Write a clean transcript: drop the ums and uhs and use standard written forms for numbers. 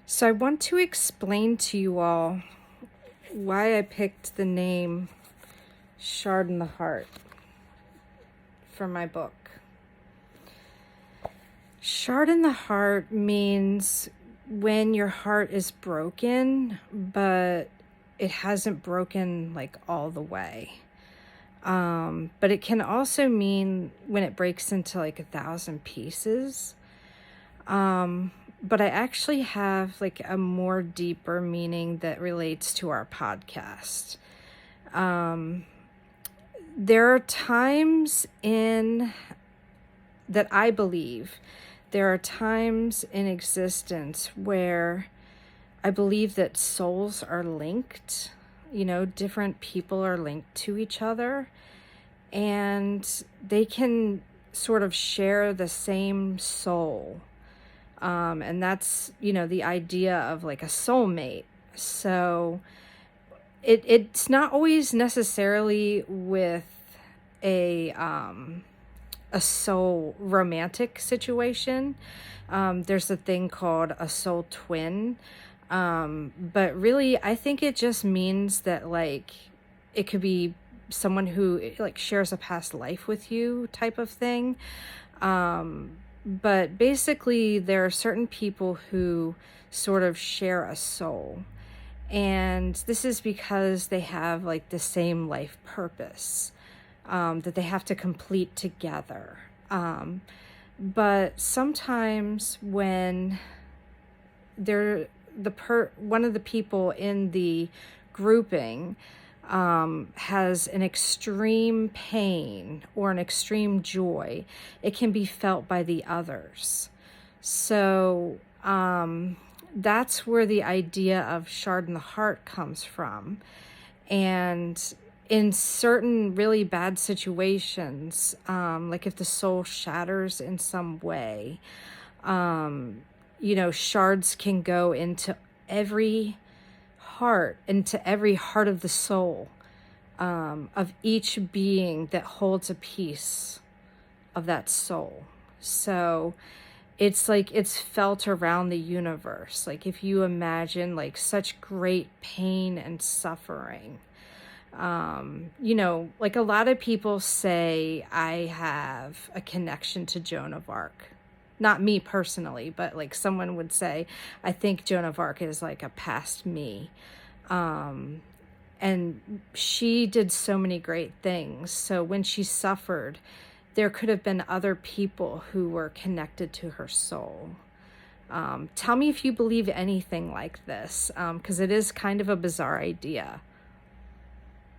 So I want to explain to you all why I picked the name Shard in the Heart for my book. Shard in the Heart means when your heart is broken, but it hasn't broken like all the way. But it can also mean when it breaks into like 1,000 pieces. But I actually have like a more deeper meaning that relates to our podcast. There are times in that I believe there are times in existence where I believe that souls are linked, different people are linked to each other, and they can sort of share the same soul. And that's, the idea of like a soulmate. So it's not always necessarily with a soul romantic situation. There's a thing called a soul twin. But really, I think it just means that like it could be someone who like shares a past life with you type of thing. But basically, there are certain people who sort of share a soul. And this is because they have like the same life purpose that they have to complete together. But sometimes when one of the people in the grouping has an extreme pain or an extreme joy, it can be felt by the others. So that's where the idea of Shard in the Heart comes from. And in certain really bad situations, like if the soul shatters in some way, shards can go into every heart of the soul of each being that holds a piece of that soul. So it's like it's felt around the universe. Like if you imagine like such great pain and suffering, like a lot of people say I have a connection to Joan of Arc. Not me personally, but like someone would say, I think Joan of Arc is like a past me. And she did so many great things. So when she suffered, there could have been other people who were connected to her soul. Tell me if you believe anything like this, because it is kind of a bizarre idea.